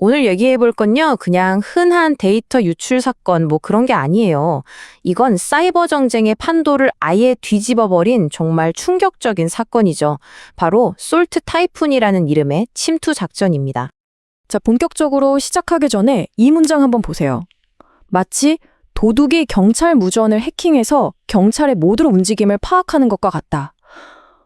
오늘 얘기해 볼 건요, 그냥 흔한 데이터 유출 사건 그런 게 아니에요. 이건 사이버 정쟁의 판도를 아예 뒤집어 버린 정말 충격적인 사건이죠. 바로 솔트 타이푼이라는 이름의 침투 작전입니다. 자, 본격적으로 시작하기 전에 이 문장 한번 보세요. 마치 도둑이 경찰 무전을 해킹해서 경찰의 모든 움직임을 파악하는 것과 같다.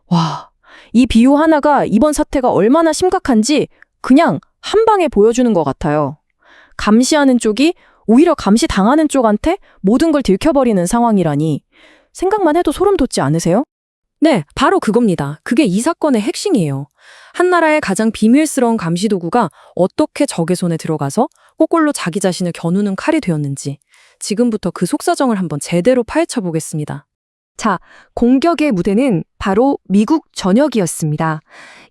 와, 이 비유 하나가 이번 사태가 얼마나 심각한지 그냥 한 방에 보여주는 것 같아요. 감시하는 쪽이 오히려 감시당하는 쪽한테 모든 걸 들켜버리는 상황이라니 생각만 해도 소름 돋지 않으세요? 네, 바로 그겁니다. 그게 이 사건의 핵심이에요. 한 나라의 가장 비밀스러운 감시 도구가 어떻게 적의 손에 들어가서 거꾸로 자기 자신을 겨누는 칼이 되었는지 지금부터 그 속사정을 한번 제대로 파헤쳐 보겠습니다. 자, 공격의 무대는 바로 미국 전역이었습니다.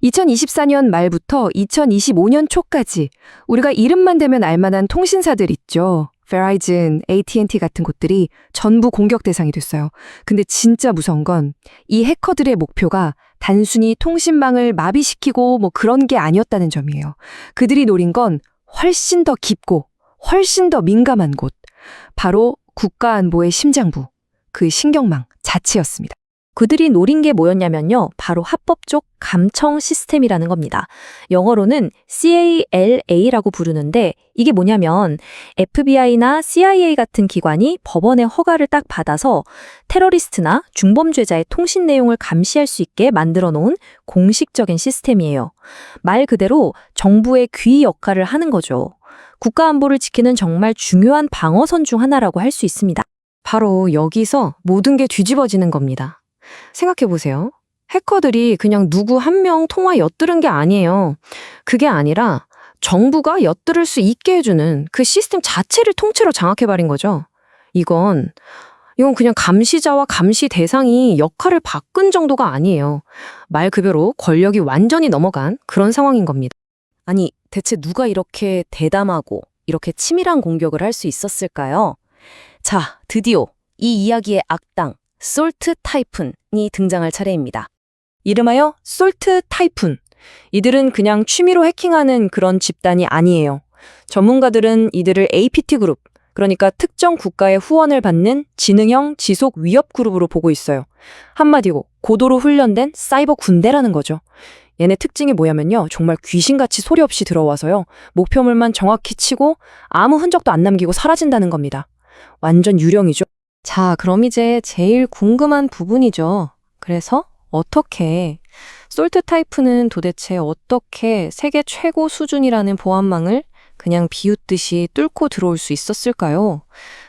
2024년 말부터 2025년 초까지 우리가 이름만 대면 알만한 통신사들 있죠. 베라이즌, AT&T 같은 곳들이 전부 공격 대상이 됐어요. 근데 진짜 무서운 건 이 해커들의 목표가 단순히 통신망을 마비시키고 그런 게 아니었다는 점이에요. 그들이 노린 건 훨씬 더 깊고 훨씬 더 민감한 곳. 바로 국가안보의 심장부, 그 신경망 자체였습니다. 그들이 노린 게 뭐였냐면요, 바로 합법적 감청 시스템이라는 겁니다. 영어로는 CALA라고 부르는데 이게 뭐냐면 FBI나 CIA 같은 기관이 법원의 허가를 딱 받아서 테러리스트나 중범죄자의 통신 내용을 감시할 수 있게 만들어 놓은 공식적인 시스템이에요. 말 그대로 정부의 귀 역할을 하는 거죠. 국가안보를 지키는 정말 중요한 방어선 중 하나라고 할 수 있습니다. 바로 여기서 모든 게 뒤집어지는 겁니다. 생각해보세요. 해커들이 그냥 누구 한 명 통화 엿들은 게 아니에요. 그게 아니라 정부가 엿들을 수 있게 해주는 그 시스템 자체를 통째로 장악해버린 거죠. 이건 그냥 감시자와 감시 대상이 역할을 바꾼 정도가 아니에요. 말 그대로 권력이 완전히 넘어간 그런 상황인 겁니다. 아니, 대체 누가 이렇게 대담하고 이렇게 치밀한 공격을 할 수 있었을까요? 자, 드디어 이 이야기의 악당 솔트 타이푼이 등장할 차례입니다. 이름하여 솔트 타이푼. 이들은 그냥 취미로 해킹하는 그런 집단이 아니에요. 전문가들은 이들을 APT 그룹, 그러니까 특정 국가의 후원을 받는 지능형 지속 위협 그룹으로 보고 있어요. 한마디로 고도로 훈련된 사이버 군대라는 거죠. 얘네 특징이 뭐냐면요, 정말 귀신같이 소리 없이 들어와서요, 목표물만 정확히 치고 아무 흔적도 안 남기고 사라진다는 겁니다. 완전 유령이죠. 자, 그럼 이제 제일 궁금한 부분이죠. 그래서 어떻게 솔트 타이푼은 도대체 어떻게 세계 최고 수준이라는 보안망을 그냥 비웃듯이 뚫고 들어올 수 있었을까요?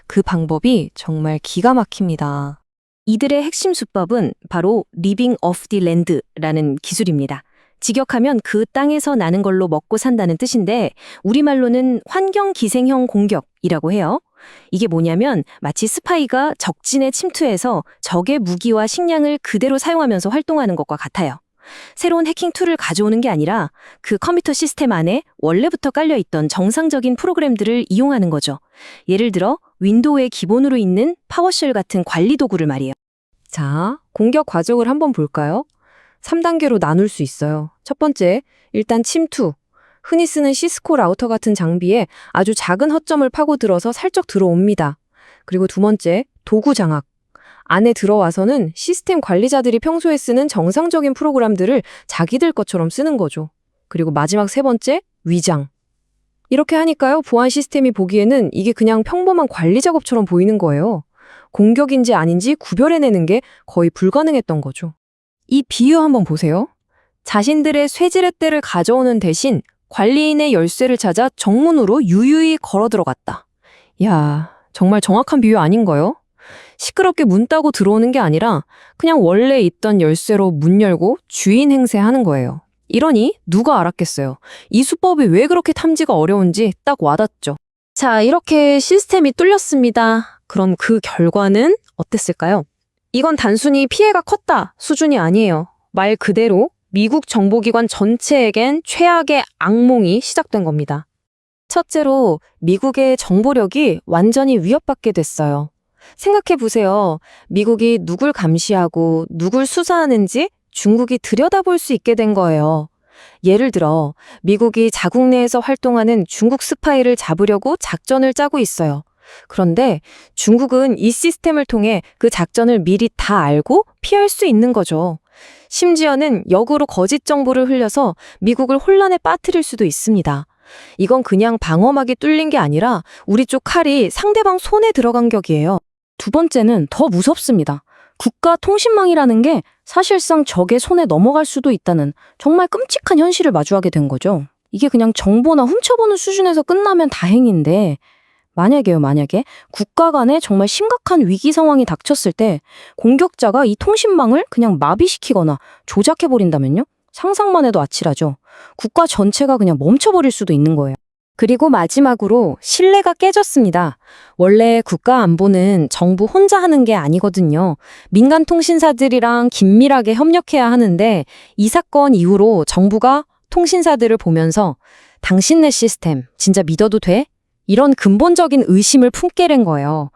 그 방법이 정말 기가 막힙니다. 이들의 핵심 수법은 바로 Living off the land라는 기술입니다. 직역하면 그 땅에서 나는 걸로 먹고 산다는 뜻인데 우리말로는 환경기생형 공격이라고 해요. 이게 뭐냐면 마치 스파이가 적진에 침투해서 적의 무기와 식량을 그대로 사용하면서 활동하는 것과 같아요. 새로운 해킹 툴을 가져오는 게 아니라 그 컴퓨터 시스템 안에 원래부터 깔려있던 정상적인 프로그램들을 이용하는 거죠. 예를 들어 윈도우에 기본으로 있는 파워쉘 같은 관리 도구를 말이에요. 자, 공격 과정을 한번 볼까요? 3단계로 나눌 수 있어요. 첫 번째, 일단 침투. 흔히 쓰는 시스코 라우터 같은 장비에 아주 작은 허점을 파고들어서 살짝 들어옵니다. 그리고 두 번째, 도구 장악. 안에 들어와서는 시스템 관리자들이 평소에 쓰는 정상적인 프로그램들을 자기들 것처럼 쓰는 거죠. 그리고 마지막 세 번째, 위장. 이렇게 하니까요, 보안 시스템이 보기에는 이게 그냥 평범한 관리 작업처럼 보이는 거예요. 공격인지 아닌지 구별해내는 게 거의 불가능했던 거죠. 이 비유 한번 보세요. 자신들의 쇠지렛대를 가져오는 대신 관리인의 열쇠를 찾아 정문으로 유유히 걸어 들어갔다. 야, 정말 정확한 비유 아닌가요? 시끄럽게 문 따고 들어오는 게 아니라 그냥 원래 있던 열쇠로 문 열고 주인 행세하는 거예요. 이러니 누가 알았겠어요. 이 수법이 왜 그렇게 탐지가 어려운지 딱 와닿죠. 자, 이렇게 시스템이 뚫렸습니다. 그럼 그 결과는 어땠을까요? 이건 단순히 피해가 컸다 수준이 아니에요. 말 그대로 미국 정보기관 전체에겐 최악의 악몽이 시작된 겁니다. 첫째로 미국의 정보력이 완전히 위협받게 됐어요. 생각해보세요. 미국이 누굴 감시하고 누굴 수사하는지 중국이 들여다볼 수 있게 된 거예요. 예를 들어 미국이 자국 내에서 활동하는 중국 스파이를 잡으려고 작전을 짜고 있어요. 그런데 중국은 이 시스템을 통해 그 작전을 미리 다 알고 피할 수 있는 거죠. 심지어는 역으로 거짓 정보를 흘려서 미국을 혼란에 빠뜨릴 수도 있습니다. 이건 그냥 방어막이 뚫린 게 아니라 우리 쪽 칼이 상대방 손에 들어간 격이에요. 두 번째는 더 무섭습니다. 국가 통신망이라는 게 사실상 적의 손에 넘어갈 수도 있다는 정말 끔찍한 현실을 마주하게 된 거죠. 이게 그냥 정보나 훔쳐보는 수준에서 끝나면 다행인데 만약에 국가 간에 정말 심각한 위기 상황이 닥쳤을 때 공격자가 이 통신망을 그냥 마비시키거나 조작해버린다면요? 상상만 해도 아찔하죠. 국가 전체가 그냥 멈춰버릴 수도 있는 거예요. 그리고 마지막으로 신뢰가 깨졌습니다. 원래 국가 안보는 정부 혼자 하는 게 아니거든요. 민간 통신사들이랑 긴밀하게 협력해야 하는데 이 사건 이후로 정부가 통신사들을 보면서 당신네 시스템 진짜 믿어도 돼? 이런 근본적인 의심을 품게 된 거예요.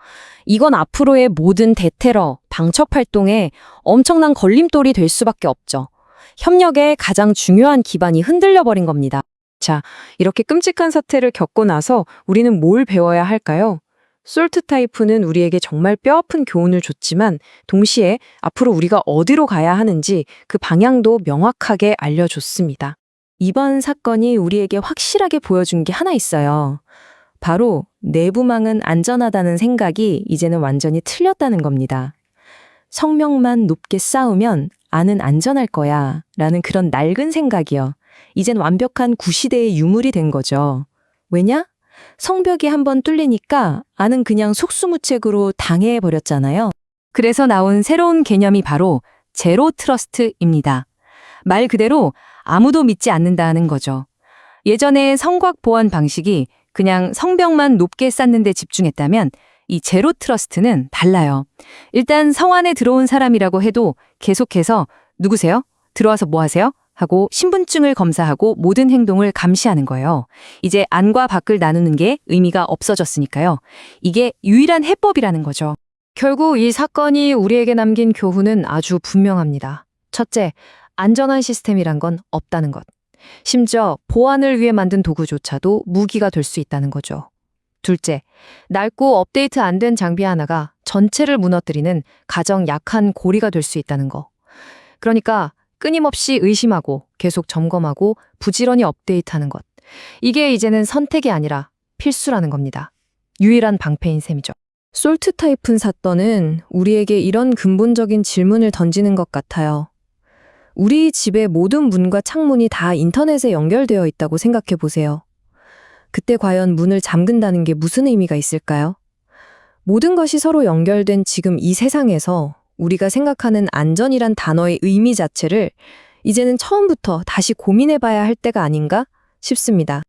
이건 앞으로의 모든 대테러, 방첩 활동에 엄청난 걸림돌이 될 수밖에 없죠. 협력의 가장 중요한 기반이 흔들려 버린 겁니다. 자, 이렇게 끔찍한 사태를 겪고 나서 우리는 뭘 배워야 할까요? 솔트 타이프는 우리에게 정말 뼈아픈 교훈을 줬지만 동시에 앞으로 우리가 어디로 가야 하는지 그 방향도 명확하게 알려줬습니다. 이번 사건이 우리에게 확실하게 보여준 게 하나 있어요. 바로 내부망은 안전하다는 생각이 이제는 완전히 틀렸다는 겁니다. 성명만 높게 쌓으면 안은 안전할 거야 라는 그런 낡은 생각이요. 이젠 완벽한 구시대의 유물이 된 거죠. 왜냐? 성벽이 한번 뚫리니까 안은 그냥 속수무책으로 당해버렸잖아요. 그래서 나온 새로운 개념이 바로 제로 트러스트입니다. 말 그대로 아무도 믿지 않는다는 거죠. 예전에 성곽 보안 방식이 그냥 성벽만 높게 쌓는 데 집중했다면 이 제로 트러스트는 달라요. 일단 성 안에 들어온 사람이라고 해도 계속해서 누구세요? 들어와서 뭐 하세요? 하고 신분증을 검사하고 모든 행동을 감시하는 거예요. 이제 안과 밖을 나누는 게 의미가 없어졌으니까요. 이게 유일한 해법이라는 거죠. 결국 이 사건이 우리에게 남긴 교훈은 아주 분명합니다. 첫째, 안전한 시스템이란 건 없다는 것. 심지어 보안을 위해 만든 도구조차도 무기가 될 수 있다는 거죠. 둘째, 낡고 업데이트 안 된 장비 하나가 전체를 무너뜨리는 가장 약한 고리가 될 수 있다는 거. 그러니까 끊임없이 의심하고 계속 점검하고 부지런히 업데이트하는 것. 이게 이제는 선택이 아니라 필수라는 겁니다. 유일한 방패인 셈이죠. 솔트 타이푼 사건은 우리에게 이런 근본적인 질문을 던지는 것 같아요. 우리 집의 모든 문과 창문이 다 인터넷에 연결되어 있다고 생각해 보세요. 그때 과연 문을 잠근다는 게 무슨 의미가 있을까요? 모든 것이 서로 연결된 지금 이 세상에서 우리가 생각하는 안전이란 단어의 의미 자체를 이제는 처음부터 다시 고민해 봐야 할 때가 아닌가 싶습니다.